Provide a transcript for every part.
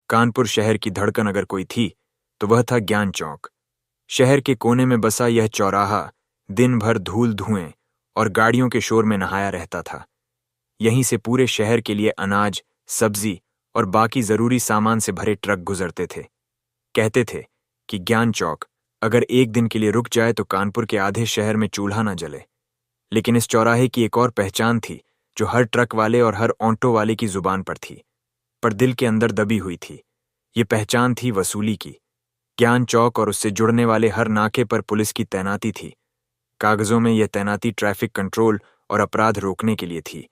कानपुर शहर की धड़कन अगर कोई थी तो वह था ज्ञान चौक। शहर के कोने में बसा यह चौराहा दिन भर धूल धुएं और गाड़ियों के शोर में नहाया रहता था। यहीं से पूरे शहर के लिए अनाज, सब्जी और बाकी जरूरी सामान से भरे ट्रक गुजरते थे। कहते थे कि ज्ञान चौक अगर एक दिन के लिए रुक जाए तो कानपुर के आधे शहर में चूल्हा न जले। लेकिन इस चौराहे की एक और पहचान थी जो हर ट्रक वाले और हर ऑटो वाले की जुबान पर थी, पर दिल के अंदर दबी हुई थी। ये पहचान थी वसूली की। ज्ञान चौक और उससे जुड़ने वाले हर नाके पर पुलिस की तैनाती थी। कागजों में यह तैनाती ट्रैफिक कंट्रोल और अपराध रोकने के लिए थी,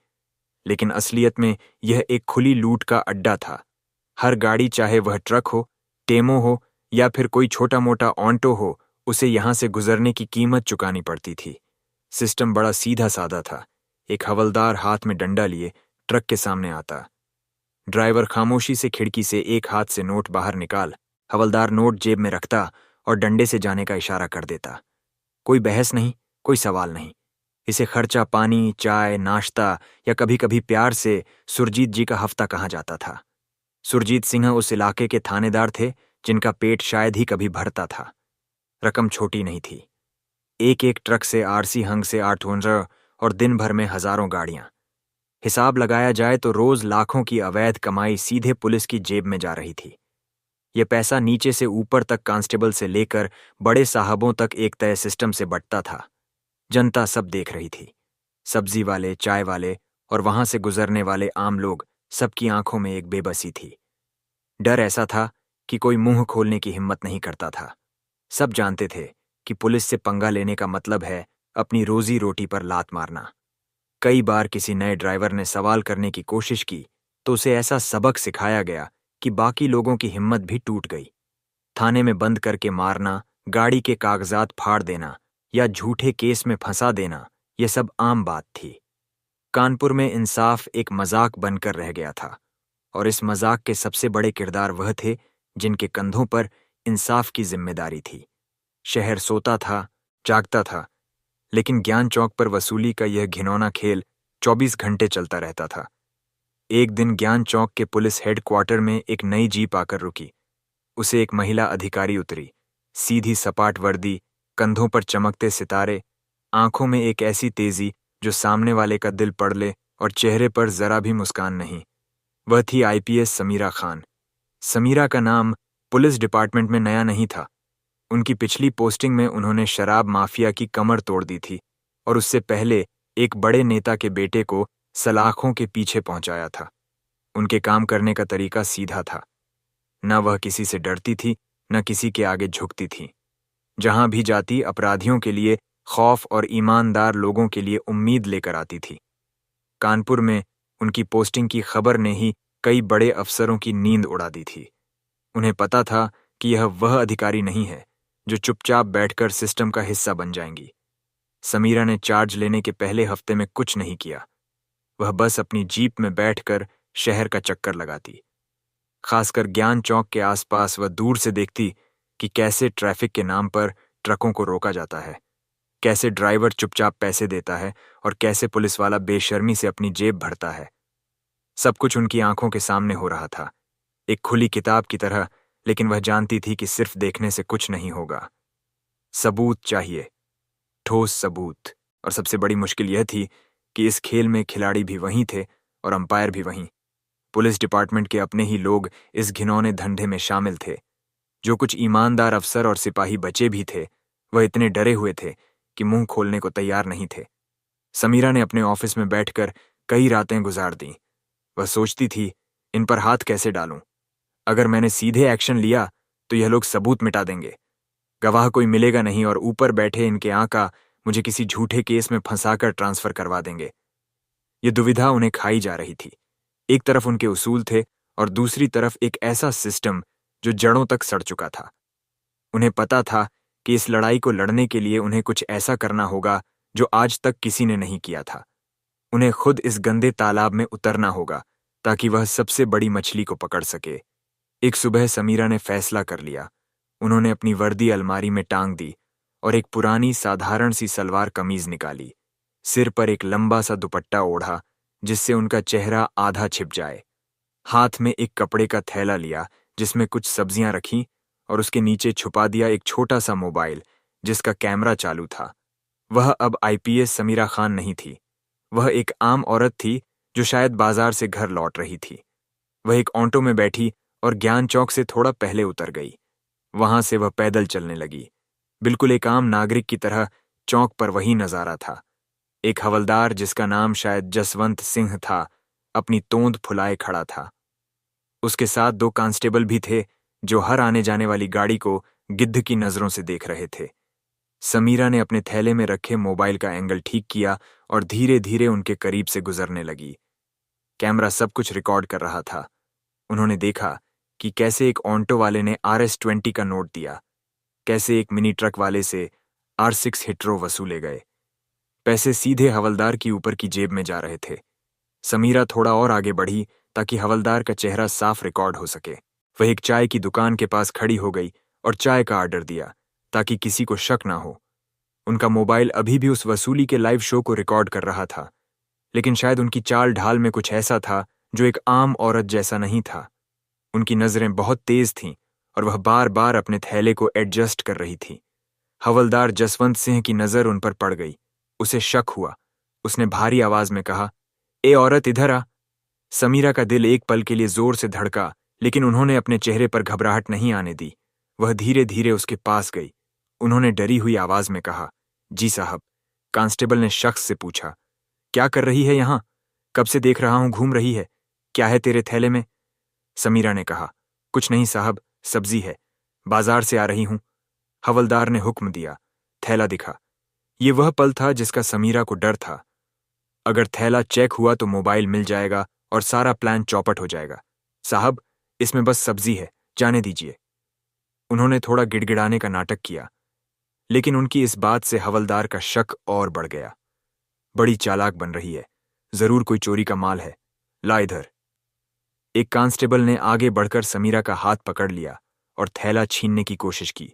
लेकिन असलियत में यह एक खुली लूट का अड्डा था। हर गाड़ी, चाहे वह ट्रक हो, टेमो हो या फिर कोई छोटा मोटा ऑटो हो, उसे यहां से गुजरने की कीमत चुकानी पड़ती थी। सिस्टम बड़ा सीधा साधा था। एक हवलदार हाथ में डंडा लिए ट्रक के सामने आता। ड्राइवर खामोशी से खिड़की से एक हाथ से नोट बाहर निकाल, हवलदार नोट जेब में रखता और डंडे से जाने का इशारा कर देता। कोई बहस नहीं, कोई सवाल नहीं। इसे खर्चा पानी, चाय, नाश्ता या कभी कभी प्यार से सुरजीत जी का हफ्ता कहा जाता था। सुरजीत सिंह उस इलाके के थानेदार थे जिनका पेट शायद ही कभी भरता था। रकम छोटी नहीं थी। एक एक ट्रक से आरसी हंग से 800 और दिन भर में हजारों गाड़ियां। हिसाब लगाया जाए तो रोज लाखों की अवैध कमाई सीधे पुलिस की जेब में जा रही थी। यह पैसा नीचे से ऊपर तक कांस्टेबल से लेकर बड़े साहबों तक एक तय सिस्टम से बंटता था। जनता सब देख रही थी। सब्जी वाले, चाय वाले और वहां से गुजरने वाले आम लोग, सबकी आंखों में एक बेबसी थी। डर ऐसा था कि कोई मुंह खोलने की हिम्मत नहीं करता था। सब जानते थे कि पुलिस से पंगा लेने का मतलब है अपनी रोजी रोटी पर लात मारना। कई बार किसी नए ड्राइवर ने सवाल करने की कोशिश की तो उसे ऐसा सबक सिखाया गया कि बाकी लोगों की हिम्मत भी टूट गई। थाने में बंद करके मारना, गाड़ी के कागजात फाड़ देना या झूठे केस में फंसा देना, यह सब आम बात थी। कानपुर में इंसाफ एक मजाक बनकर रह गया था, और इस मजाक के सबसे बड़े किरदार वह थे जिनके कंधों पर इंसाफ की जिम्मेदारी थी। शहर सोता था, जागता था, लेकिन ज्ञान चौक पर वसूली का यह घिनौना खेल 24 घंटे चलता रहता था। एक दिन ज्ञान चौक के पुलिस हेडक्वार्टर में एक नई जीप आकर रुकी। उसे एक महिला अधिकारी उतरी। सीधी सपाट वर्दी, कंधों पर चमकते सितारे, आंखों में एक ऐसी तेजी जो सामने वाले का दिल पढ़ ले, और चेहरे पर जरा भी मुस्कान नहीं। वह थी आईपीएस समीरा खान। समीरा का नाम पुलिस डिपार्टमेंट में नया नहीं था। उनकी पिछली पोस्टिंग में उन्होंने शराब माफिया की कमर तोड़ दी थी, और उससे पहले एक बड़े नेता के बेटे को सलाखों के पीछे पहुंचाया था। उनके काम करने का तरीका सीधा था। न वह किसी से डरती थी, न किसी के आगे झुकती थी। जहां भी जाती अपराधियों के लिए खौफ और ईमानदार लोगों के लिए उम्मीद लेकर आती थी। कानपुर में उनकी पोस्टिंग की खबर ने ही कई बड़े अफसरों की नींद उड़ा दी थी। उन्हें पता था कि यह वह अधिकारी नहीं है जो चुपचाप बैठकर सिस्टम का हिस्सा बन जाएंगी। समीरा ने चार्ज लेने के पहले हफ्ते में कुछ नहीं किया। वह बस अपनी जीप में बैठकर शहर का चक्कर लगाती। खासकर ज्ञान चौक के आसपास वह दूर से देखती कि कैसे ट्रैफिक के नाम पर ट्रकों को रोका जाता है, कैसे ड्राइवर चुपचाप पैसे देता है और कैसे पुलिस वाला बेशर्मी से अपनी जेब भरता है। सब कुछ उनकी आंखों के सामने हो रहा था, एक खुली किताब की तरह, लेकिन वह जानती थी कि सिर्फ देखने से कुछ नहीं होगा। सबूत चाहिए, ठोस सबूत। और सबसे बड़ी मुश्किल यह थी कि इस खेल में खिलाड़ी भी वहीं थे और अंपायर भी वहीं। पुलिस डिपार्टमेंट के अपने ही लोग इस घिनौने धंधे में शामिल थे। जो कुछ ईमानदार अफसर और सिपाही बचे भी थे, वह इतने डरे हुए थे कि मुंह खोलने को तैयार नहीं थे। समीरा ने अपने ऑफिस में बैठकर कई रातें गुजार दी। वह सोचती थी, इन पर हाथ कैसे डालूं? अगर मैंने सीधे एक्शन लिया तो यह लोग सबूत मिटा देंगे, गवाह कोई मिलेगा नहीं, और ऊपर बैठे इनके आका मुझे किसी झूठे केस में फंसाकर ट्रांसफर करवा देंगे। ये दुविधा उन्हें खाई जा रही थी। एक तरफ उनके उसूल थे और दूसरी तरफ एक ऐसा सिस्टम जो जड़ों तक सड़ चुका था। उन्हें पता था कि इस लड़ाई को लड़ने के लिए उन्हें कुछ ऐसा करना होगा जो आज तक किसी ने नहीं किया था। उन्हें खुद इस गंदे तालाब में उतरना होगा ताकि वह सबसे बड़ी मछली को पकड़ सके। एक सुबह समीरा ने फैसला कर लिया। उन्होंने अपनी वर्दी अलमारी में टांग दी और एक पुरानी साधारण सी सलवार कमीज निकाली। सिर पर एक लंबा सा दुपट्टा ओढ़ा जिससे उनका चेहरा आधा छिप जाए। हाथ में एक कपड़े का थैला लिया जिसमें कुछ सब्जियां रखीं और उसके नीचे छुपा दिया एक छोटा सा मोबाइल जिसका कैमरा चालू था। वह अब आईपीएस समीरा खान नहीं थी। वह एक आम औरत थी जो शायद बाजार से घर लौट रही थी। वह एक ऑटो में बैठी और ज्ञान चौक से थोड़ा पहले उतर गई। वहां से वह पैदल चलने लगी। बिल्कुल एक आम नागरिक की तरह चौक पर वही नजारा था। एक हवलदार जिसका नाम शायद जसवंत सिंह था, अपनी तोंद फुलाए खड़ा था। उसके साथ 2 कांस्टेबल भी थे जो हर आने जाने वाली गाड़ी को गिद्ध की नजरों से देख रहे थे। समीरा ने अपने थैले में रखे मोबाइल का एंगल ठीक किया और धीरे धीरे उनके करीब से गुजरने लगी। कैमरा सब कुछ रिकॉर्ड कर रहा था। उन्होंने देखा कि कैसे एक ऑटो वाले ने RS-20 का नोट दिया, कैसे एक मिनी ट्रक वाले से R6 हिट्रो वसूले गए। पैसे सीधे हवलदार की ऊपर की जेब में जा रहे थे। समीरा थोड़ा और आगे बढ़ी ताकि हवलदार का चेहरा साफ रिकॉर्ड हो सके। वह एक चाय की दुकान के पास खड़ी हो गई और चाय का ऑर्डर दिया ताकि किसी को शक ना हो। उनका मोबाइल अभी भी उस वसूली के लाइव शो को रिकॉर्ड कर रहा था, लेकिन शायद उनकी चाल ढाल में कुछ ऐसा था जो एक आम औरत जैसा नहीं था। उनकी नजरें बहुत तेज थीं और वह बार बार अपने थैले को एडजस्ट कर रही थी। हवलदार जसवंत सिंह की नजर उन पर पड़ गई। उसे शक हुआ। उसने भारी आवाज में कहा, ए औरत, इधर आ। समीरा का दिल एक पल के लिए जोर से धड़का, लेकिन उन्होंने अपने चेहरे पर घबराहट नहीं आने दी। वह धीरे धीरे उसके पास गई। उन्होंने डरी हुई आवाज में कहा, जी साहब। कांस्टेबल ने शख्स से पूछा, क्या कर रही है यहां? कब से देख रहा हूं घूम रही है। क्या है तेरे थैले में? समीरा ने कहा, कुछ नहीं साहब, सब्जी है, बाजार से आ रही हूं। हवलदार ने हुक्म दिया, थैला दिखा। ये वह पल था जिसका समीरा को डर था। अगर थैला चेक हुआ तो मोबाइल मिल जाएगा और सारा प्लान चौपट हो जाएगा। साहब, इसमें बस सब्जी है, जाने दीजिए। उन्होंने थोड़ा गिड़गिड़ाने का नाटक किया, लेकिन उनकी इस बात से हवलदार का शक और बढ़ गया। बड़ी चालाक बन रही है, जरूर कोई चोरी का माल है। ला इधर। एक कांस्टेबल ने आगे बढ़कर समीरा का हाथ पकड़ लिया और थैला छीनने की कोशिश की।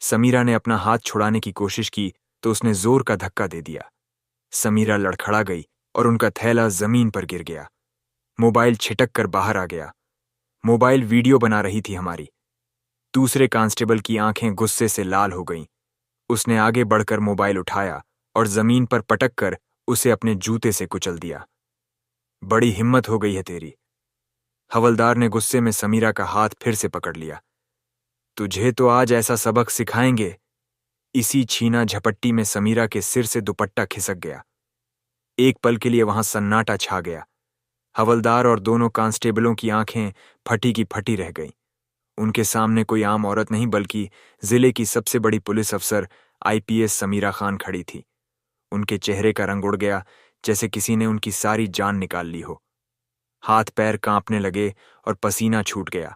समीरा ने अपना हाथ छुड़ाने की कोशिश की तो उसने जोर का धक्का दे दिया। समीरा लड़खड़ा गई और उनका थैला जमीन पर गिर गया। मोबाइल छिटक कर बाहर आ गया। मोबाइल वीडियो बना रही थी हमारी। दूसरे कांस्टेबल की आंखें गुस्से से लाल हो गईं। उसने आगे बढ़कर मोबाइल उठाया और जमीन पर पटक कर उसे अपने जूते से कुचल दिया। बड़ी हिम्मत हो गई है तेरी। हवलदार ने गुस्से में समीरा का हाथ फिर से पकड़ लिया। तुझे तो आज ऐसा सबक सिखाएंगे। इसी छीना झपट्टी में समीरा के सिर से दुपट्टा खिसक गया। एक पल के लिए वहां सन्नाटा छा गया। हवलदार और दोनों कांस्टेबलों की आंखें फटी की फटी रह गईं। उनके सामने कोई आम औरत नहीं बल्कि जिले की सबसे बड़ी पुलिस अफसर आईपीएस समीरा खान खड़ी थी। उनके चेहरे का रंग उड़ गया, जैसे किसी ने उनकी सारी जान निकाल ली हो। हाथ पैर कांपने लगे और पसीना छूट गया।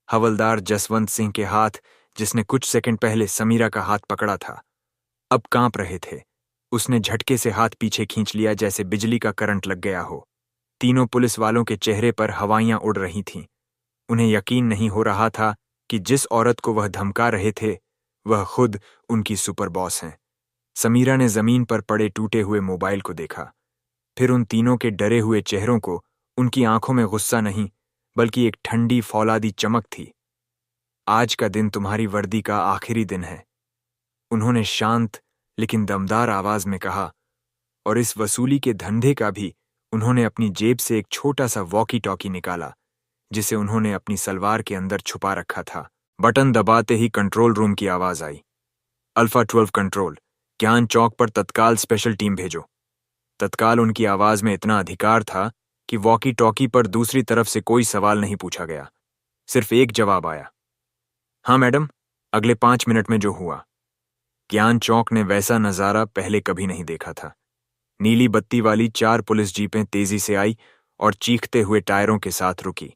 हवलदार जसवंत सिंह के हाथ, जिसने कुछ सेकंड पहले समीरा का हाथ पकड़ा था, अब कांप रहे थे। उसने झटके से हाथ पीछे खींच लिया जैसे बिजली का करंट लग गया हो। तीनों पुलिस वालों के चेहरे पर हवाइयां उड़ रही थीं। उन्हें यकीन नहीं हो रहा था कि जिस औरत को वह धमका रहे थे वह खुद उनकी सुपर बॉस हैं। समीरा ने जमीन पर पड़े टूटे हुए मोबाइल को देखा, फिर उन तीनों के डरे हुए चेहरों को। उनकी आंखों में गुस्सा नहीं बल्कि एक ठंडी फौलादी चमक थी। आज का दिन तुम्हारी वर्दी का आखिरी दिन है, उन्होंने शांत लेकिन दमदार आवाज में कहा। और इस वसूली के धंधे का भी। उन्होंने अपनी जेब से एक छोटा सा वॉकी टॉकी निकाला जिसे उन्होंने अपनी सलवार के अंदर छुपा रखा था। बटन दबाते ही कंट्रोल रूम की आवाज आई, अल्फा 12 कंट्रोल, ज्ञान चौक पर तत्काल स्पेशल टीम भेजो। तत्काल उनकी आवाज में इतना अधिकार था कि वॉकी टॉकी पर दूसरी तरफ से कोई सवाल नहीं पूछा गया। सिर्फ एक जवाब आया, हाँ मैडम, अगले 5 मिनट में जो हुआ। ज्ञान चौक ने वैसा नजारा पहले कभी नहीं देखा था। नीली बत्ती वाली 4 पुलिस जीपें तेजी से आई और चीखते हुए टायरों के साथ रुकी।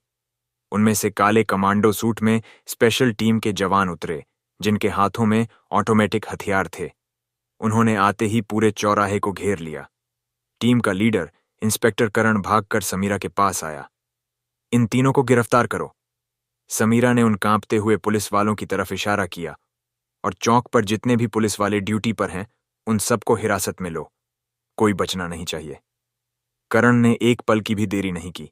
उनमें से काले कमांडो सूट में स्पेशल टीम के जवान उतरे, जिनके हाथों में ऑटोमेटिक हथियार थे। उन्होंने आते ही पूरे चौराहे को घेर लिया। टीम का लीडर इंस्पेक्टर करण भागकर समीरा के पास आया। इन तीनों को गिरफ्तार करो। समीरा ने उन कांपते हुए पुलिस वालों की तरफ इशारा किया, और चौक पर जितने भी पुलिस वाले ड्यूटी पर हैं उन सबको हिरासत में लो, कोई बचना नहीं चाहिए। करण ने एक पल की भी देरी नहीं की।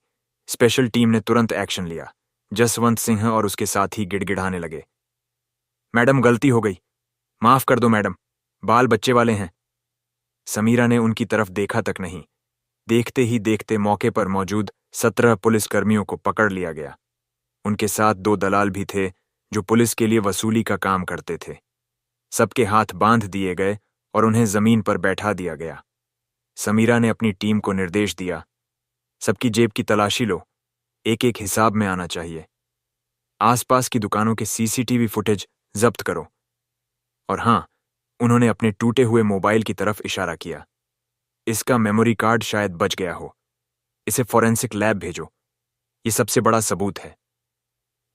स्पेशल टीम ने तुरंत एक्शन लिया। जसवंत सिंह और उसके साथी गिड़गिड़ाने लगे। मैडम, गलती हो गई, माफ कर दो मैडम, बाल बच्चे वाले हैं। समीरा ने उनकी तरफ देखा तक नहीं। देखते ही देखते मौके पर मौजूद 17 पुलिसकर्मियों को पकड़ लिया गया। उनके साथ 2 दलाल भी थे जो पुलिस के लिए वसूली का काम करते थे। सबके हाथ बांध दिए गए और उन्हें जमीन पर बैठा दिया गया। समीरा ने अपनी टीम को निर्देश दिया, सबकी जेब की तलाशी लो, एक एक हिसाब में आना चाहिए। आसपास की दुकानों के सीसीटीवी फुटेज जब्त करो। और हां, उन्होंने अपने टूटे हुए मोबाइल की तरफ इशारा किया। इसका मेमोरी कार्ड शायद बच गया हो, इसे फॉरेंसिक लैब भेजो, ये सबसे बड़ा सबूत है।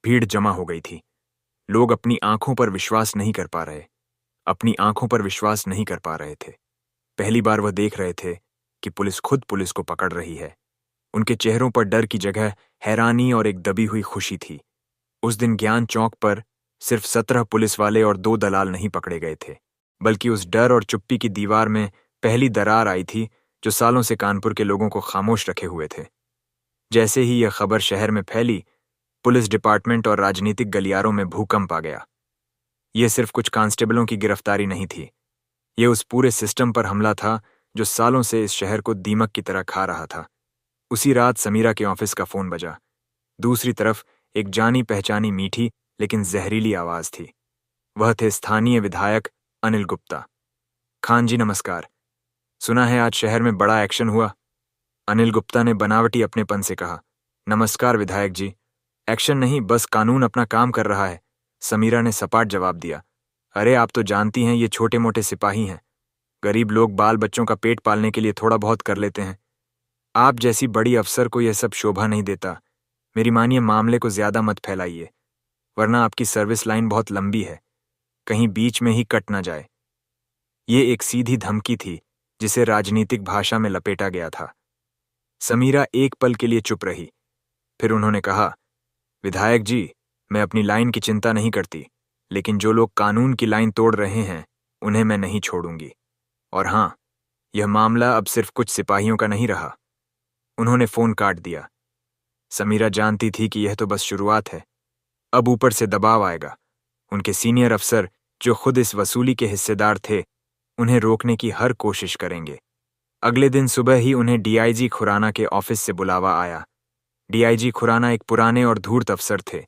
भीड़ जमा हो गई थी। लोग अपनी आंखों पर विश्वास नहीं कर पा रहे, अपनी आंखों पर विश्वास नहीं कर पा रहे थे। पहली बार वह देख रहे थे कि पुलिस खुद पुलिस को पकड़ रही है। उनके चेहरों पर डर की जगह हैरानी और एक दबी हुई खुशी थी। उस दिन ज्ञान चौक पर सिर्फ 17 पुलिस वाले और 2 दलाल नहीं पकड़े गए थे, बल्कि उस डर और चुप्पी की दीवार में पहली दरार आई थी जो सालों से कानपुर के लोगों को खामोश रखे हुए थे। जैसे ही यह खबर शहर में फैली, पुलिस डिपार्टमेंट और राजनीतिक गलियारों में भूकंप आ गया। यह सिर्फ कुछ कांस्टेबलों की गिरफ्तारी नहीं थी, यह उस पूरे सिस्टम पर हमला था जो सालों से इस शहर को दीमक की तरह खा रहा था। उसी रात समीरा के ऑफिस का फोन बजा। दूसरी तरफ एक जानी पहचानी मीठी लेकिन जहरीली आवाज थी। वह थे स्थानीय विधायक अनिल गुप्ता। खान जी नमस्कार, सुना है आज शहर में बड़ा एक्शन हुआ। अनिल गुप्ता ने बनावटी अपनेपन से कहा। नमस्कार विधायक जी, एक्शन नहीं, बस कानून अपना काम कर रहा है, समीरा ने सपाट जवाब दिया। अरे आप तो जानती हैं ये छोटे मोटे सिपाही हैं, गरीब लोग बाल बच्चों का पेट पालने के लिए थोड़ा बहुत कर लेते हैं। आप जैसी बड़ी अफसर को यह सब शोभा नहीं देता। मेरी मानिए, मामले को ज्यादा मत फैलाइए, वरना आपकी सर्विस लाइन बहुत लंबी है, कहीं बीच में ही कट ना जाए। ये एक सीधी धमकी थी जिसे राजनीतिक भाषा में लपेटा गया था। समीरा एक पल के लिए चुप रही, फिर उन्होंने कहा, विधायक जी, मैं अपनी लाइन की चिंता नहीं करती, लेकिन जो लोग कानून की लाइन तोड़ रहे हैं उन्हें मैं नहीं छोड़ूंगी। और हां, यह मामला अब सिर्फ कुछ सिपाहियों का नहीं रहा। उन्होंने फोन काट दिया। समीरा जानती थी कि यह तो बस शुरुआत है, अब ऊपर से दबाव आएगा। उनके सीनियर अफसर जो खुद इस वसूली के हिस्सेदार थे, उन्हें रोकने की हर कोशिश करेंगे। अगले दिन सुबह ही उन्हें डीआईजी खुराना के ऑफिस से बुलावा आया। डीआईजी खुराना एक पुराने और धूर्त अफसर थे,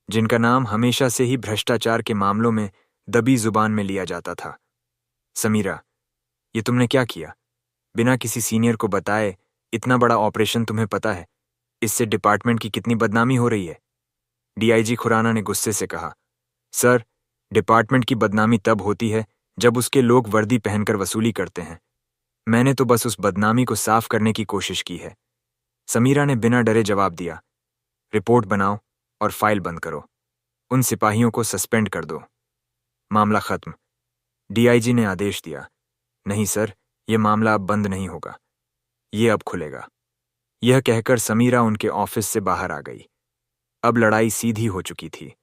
जिनका नाम हमेशा से ही भ्रष्टाचार के मामलों में दबी जुबान में लिया जाता था। समीरा, ये तुमने क्या किया? बिना किसी सीनियर को बताए इतना बड़ा ऑपरेशन, तुम्हें पता है इससे डिपार्टमेंट की कितनी बदनामी हो रही है? डीआईजी खुराना ने गुस्से से कहा। सर, डिपार्टमेंट की बदनामी तब होती है जब उसके लोग वर्दी पहनकर वसूली करते हैं। मैंने तो बस उस बदनामी को साफ करने की कोशिश की है। समीरा ने बिना डरे जवाब दिया। रिपोर्ट बनाओ और फाइल बंद करो, उन सिपाहियों को सस्पेंड कर दो, मामला खत्म। डीआईजी ने आदेश दिया। नहीं सर, यह मामला अब बंद नहीं होगा, ये अब खुलेगा। यह कहकर समीरा उनके ऑफिस से बाहर आ गई। अब लड़ाई सीधी हो चुकी थी।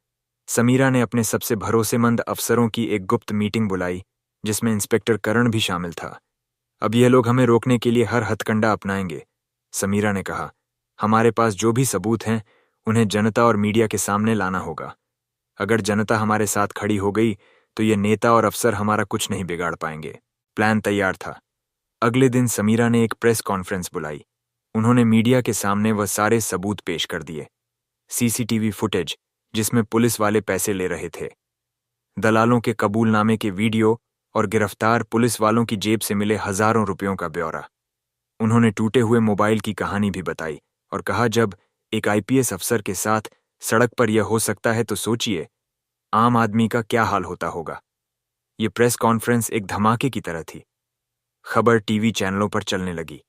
समीरा ने अपने सबसे भरोसेमंद अफसरों की एक गुप्त मीटिंग बुलाई, जिसमें इंस्पेक्टर करण भी शामिल था। अब यह लोग हमें रोकने के लिए हर हथकंडा अपनाएंगे, समीरा ने कहा। हमारे पास जो भी सबूत हैं उन्हें जनता और मीडिया के सामने लाना होगा। अगर जनता हमारे साथ खड़ी हो गई तो ये नेता और अफसर हमारा कुछ नहीं बिगाड़ पाएंगे। प्लान तैयार था। अगले दिन समीरा ने एक प्रेस कॉन्फ्रेंस बुलाई। उन्होंने मीडिया के सामने वह सारे सबूत पेश कर दिए। सीसीटीवी फुटेज जिसमें पुलिस वाले पैसे ले रहे थे, दलालों के कबूलनामे के वीडियो और गिरफ्तार पुलिस वालों की जेब से मिले हजारों रुपयों का ब्यौरा। उन्होंने टूटे हुए मोबाइल की कहानी भी बताई और कहा, जब एक आईपीएस अफसर के साथ सड़क पर यह हो सकता है तो सोचिए आम आदमी का क्या हाल होता होगा। ये प्रेस कॉन्फ्रेंस एक धमाके की तरह थी। खबर टीवी चैनलों पर चलने लगी,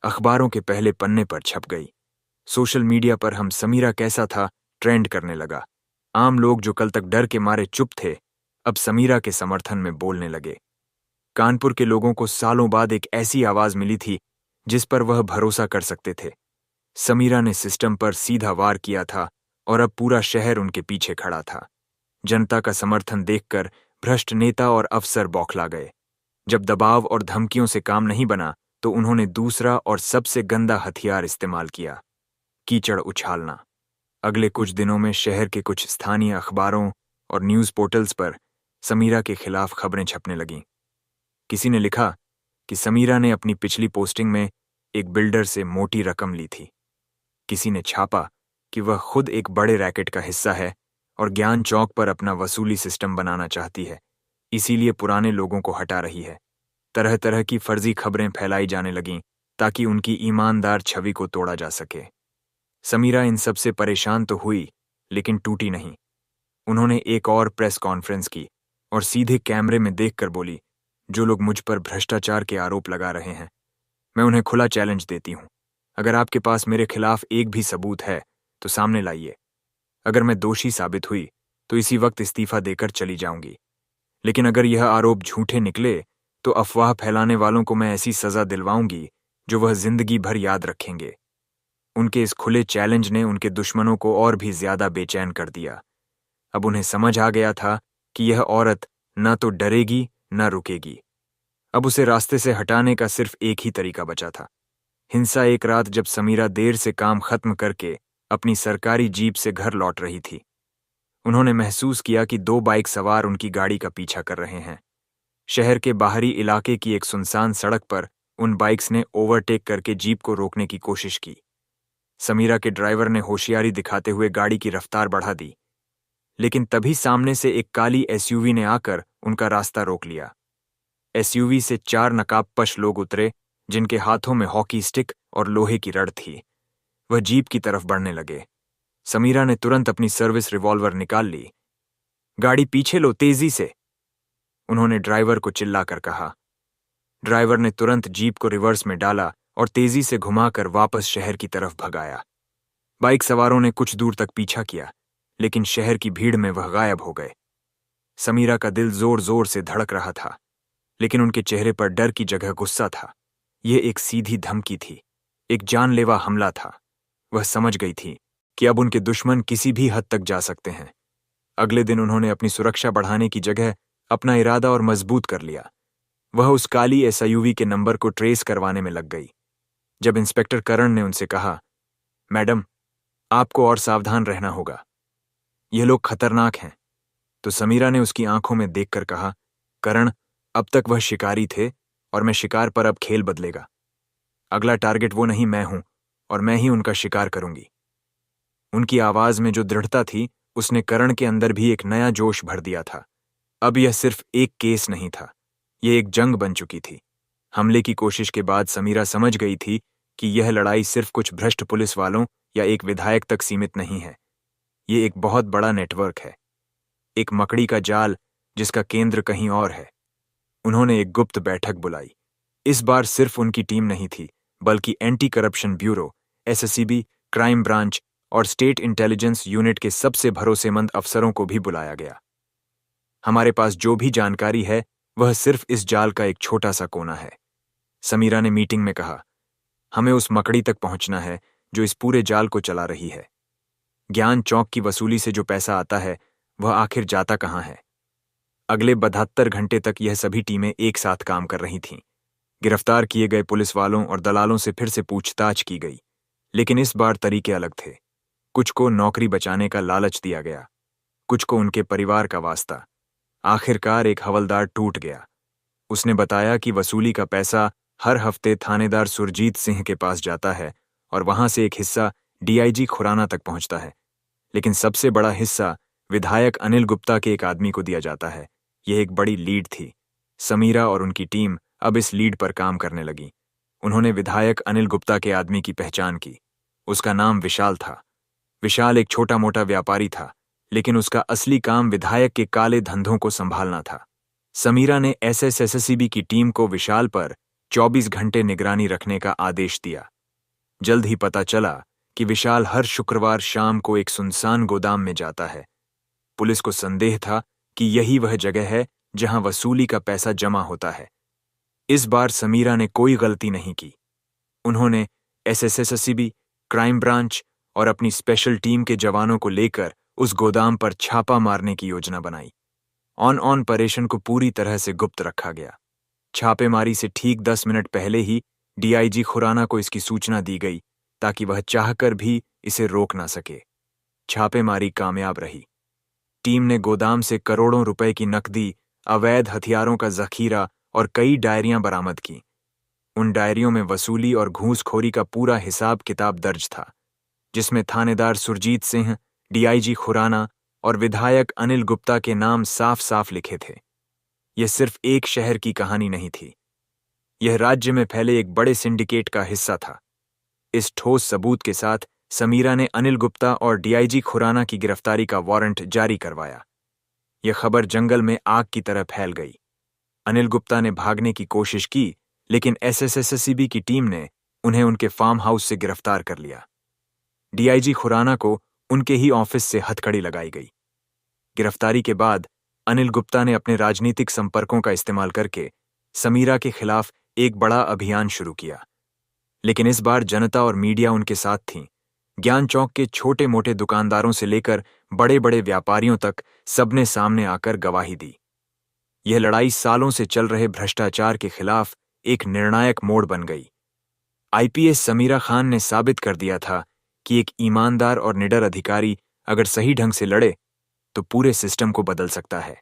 अखबारों के पहले पन्ने पर छप गई। सोशल मीडिया पर हम समीरा कैसा था ट्रेंड करने लगा। आम लोग जो कल तक डर के मारे चुप थे, अब समीरा के समर्थन में बोलने लगे। कानपुर के लोगों को सालों बाद एक ऐसी आवाज मिली थी जिस पर वह भरोसा कर सकते थे। समीरा ने सिस्टम पर सीधा वार किया था और अब पूरा शहर उनके पीछे खड़ा था। जनता का समर्थन देखकर भ्रष्ट नेता और अफसर बौखला गए। जब दबाव और धमकियों से काम नहीं बना तो उन्होंने दूसरा और सबसे गंदा हथियार इस्तेमाल किया, कीचड़ उछालना। अगले कुछ दिनों में शहर के कुछ स्थानीय अखबारों और न्यूज़ पोर्टल्स पर समीरा के खिलाफ खबरें छपने लगीं। किसी ने लिखा कि समीरा ने अपनी पिछली पोस्टिंग में एक बिल्डर से मोटी रकम ली थी। किसी ने छापा कि वह खुद एक बड़े रैकेट का हिस्सा है और ज्ञान चौक पर अपना वसूली सिस्टम बनाना चाहती है, इसीलिए पुराने लोगों को हटा रही है। तरह तरह की फर्जी खबरें फैलाई जाने लगीं ताकि उनकी ईमानदार छवि को तोड़ा जा सके। समीरा इन सब से परेशान तो हुई, लेकिन टूटी नहीं। उन्होंने एक और प्रेस कॉन्फ्रेंस की और सीधे कैमरे में देखकर बोली, जो लोग मुझ पर भ्रष्टाचार के आरोप लगा रहे हैं, मैं उन्हें खुला चैलेंज देती हूं। अगर आपके पास मेरे खिलाफ एक भी सबूत है तो सामने लाइए। अगर मैं दोषी साबित हुई तो इसी वक्त इस्तीफा देकर चली जाऊंगी, लेकिन अगर यह आरोप झूठे निकले तो अफवाह फैलाने वालों को मैं ऐसी सजा दिलवाऊंगी जो वह जिंदगी भर याद रखेंगे। उनके इस खुले चैलेंज ने उनके दुश्मनों को और भी ज्यादा बेचैन कर दिया। अब उन्हें समझ आ गया था कि यह औरत न तो डरेगी न रुकेगी। अब उसे रास्ते से हटाने का सिर्फ एक ही तरीका बचा था, हिंसा। एक रात जब समीरा देर से काम खत्म करके अपनी सरकारी जीप से घर लौट रही थी, उन्होंने महसूस किया कि 2 बाइक सवार उनकी गाड़ी का पीछा कर रहे हैं। शहर के बाहरी इलाके की एक सुनसान सड़क पर उन बाइक्स ने ओवरटेक करके जीप को रोकने की कोशिश की। समीरा के ड्राइवर ने होशियारी दिखाते हुए गाड़ी की रफ्तार बढ़ा दी, लेकिन तभी सामने से एक काली एसयूवी ने आकर उनका रास्ता रोक लिया। एसयूवी से 4 नकाबपोश लोग उतरे, जिनके हाथों में हॉकी स्टिक और लोहे की रड थी। वह जीप की तरफ बढ़ने लगे। समीरा ने तुरंत अपनी सर्विस रिवॉल्वर निकाल ली। गाड़ी पीछे लो, तेजी से, उन्होंने ड्राइवर को चिल्लाकर कहा। ड्राइवर ने तुरंत जीप को रिवर्स में डाला और तेजी से घुमाकर वापस शहर की तरफ भगाया। बाइक सवारों ने कुछ दूर तक पीछा किया, लेकिन शहर की भीड़ में वह गायब हो गए। समीरा का दिल जोर जोर से धड़क रहा था, लेकिन उनके चेहरे पर डर की जगह गुस्सा था। यह एक सीधी धमकी थी, एक जानलेवा हमला था। वह समझ गई थी कि अब उनके दुश्मन किसी भी हद तक जा सकते हैं। अगले दिन उन्होंने अपनी सुरक्षा बढ़ाने की जगह अपना इरादा और मजबूत कर लिया। वह उस काली एसयूवी के नंबर को ट्रेस करवाने में लग गई। जब इंस्पेक्टर करण ने उनसे कहा, मैडम, आपको और सावधान रहना होगा, यह लोग खतरनाक हैं, तो समीरा ने उसकी आंखों में देखकर कहा, करण, अब तक वह शिकारी थे और मैं शिकार पर अब खेल बदलेगा। अगला टारगेट वो नहीं, मैं हूं, और मैं ही उनका शिकार करूंगी। उनकी आवाज में जो दृढ़ता थी, उसने करण के अंदर भी एक नया जोश भर दिया था। अब यह सिर्फ एक केस नहीं था, यह एक जंग बन चुकी थी। हमले की कोशिश के बाद समीरा समझ गई थी कि यह लड़ाई सिर्फ कुछ भ्रष्ट पुलिस वालों या एक विधायक तक सीमित नहीं है। यह एक बहुत बड़ा नेटवर्क है, एक मकड़ी का जाल जिसका केंद्र कहीं और है। उन्होंने एक गुप्त बैठक बुलाई। इस बार सिर्फ उनकी टीम नहीं थी, बल्कि anti corruption bureau, SSCB, crime branch और स्टेट इंटेलिजेंस यूनिट के सबसे भरोसेमंद अफसरों को भी बुलाया गया। हमारे पास जो भी जानकारी है वह सिर्फ इस जाल का एक छोटा सा कोना है, समीरा ने मीटिंग में कहा। हमें उस मकड़ी तक पहुंचना है जो इस पूरे जाल को चला रही है। ज्ञान चौक की वसूली से जो पैसा आता है वह आखिर जाता कहां है? अगले 72 घंटे तक यह सभी टीमें एक साथ काम कर रही थीं। गिरफ्तार किए गए पुलिस वालों और दलालों से फिर से पूछताछ की गई, लेकिन इस बार तरीके अलग थे। कुछ को नौकरी बचाने का लालच दिया गया, कुछ को उनके परिवार का वास्ता। आखिरकार एक हवलदार टूट गया। उसने बताया कि वसूली का पैसा हर हफ्ते थानेदार सुरजीत सिंह के पास जाता है और वहां से एक हिस्सा डीआईजी खुराना तक पहुंचता है, लेकिन सबसे बड़ा हिस्सा विधायक अनिल गुप्ता के एक आदमी को दिया जाता है। यह एक बड़ी लीड थी। समीरा और उनकी टीम अब इस लीड पर काम करने लगी। उन्होंने विधायक अनिल गुप्ता के आदमी की पहचान की। उसका नाम विशाल था। विशाल एक छोटा मोटा व्यापारी था, लेकिन उसका असली काम विधायक के काले धंधों को संभालना था। समीरा ने एसएससीबी की टीम को विशाल पर 24 घंटे निगरानी रखने का आदेश दिया। जल्द ही पता चला कि विशाल हर शुक्रवार शाम को एक सुनसान गोदाम में जाता है। पुलिस को संदेह था कि यही वह जगह है जहां वसूली का पैसा जमा होता है। इस बार समीरा ने कोई गलती नहीं की। उन्होंने एसएससीबी, क्राइम ब्रांच और अपनी स्पेशल टीम के जवानों को लेकर उस गोदाम पर छापा मारने की योजना बनाई। ऑन ऑपरेशन को पूरी तरह से गुप्त रखा गया। छापेमारी से ठीक 10 मिनट पहले ही डीआईजी खुराना को इसकी सूचना दी गई, ताकि वह चाहकर भी इसे रोक ना सके। छापेमारी कामयाब रही। टीम ने गोदाम से करोड़ों रुपए की नकदी, अवैध हथियारों का जखीरा और कई डायरियां बरामद की। उन डायरियों में वसूली और घूसखोरी का पूरा हिसाब किताब दर्ज था, जिसमें थानेदार सुरजीत सिंह, डीआईजी खुराना और विधायक अनिल गुप्ता के नाम साफ साफ लिखे थे। यह सिर्फ एक शहर की कहानी नहीं थी, यह राज्य में फैले एक बड़े सिंडिकेट का हिस्सा था। इस ठोस सबूत के साथ समीरा ने अनिल गुप्ता और डीआईजी खुराना की गिरफ्तारी का वारंट जारी करवाया। यह खबर जंगल में आग की तरह फैल गई। अनिल गुप्ता ने भागने की कोशिश की, लेकिन एसएसएससीबी की टीम ने उन्हें उनके फार्म हाउस से गिरफ्तार कर लिया। डीआईजी खुराना को उनके ही ऑफिस से हथकड़ी लगाई गई। गिरफ्तारी के बाद अनिल गुप्ता ने अपने राजनीतिक संपर्कों का इस्तेमाल करके समीरा के खिलाफ एक बड़ा अभियान शुरू किया। लेकिन इस बार जनता और मीडिया उनके साथ थी। ज्ञान चौक के छोटे मोटे दुकानदारों से लेकर बड़े बड़े व्यापारियों तक सबने सामने आकर गवाही दी। यह लड़ाई सालों से चल रहे भ्रष्टाचार के खिलाफ एक निर्णायक मोड़ बन गई। आईपीएस समीरा खान ने साबित कर दिया था कि एक ईमानदार और निडर अधिकारी अगर सही ढंग से लड़े तो पूरे सिस्टम को बदल सकता है।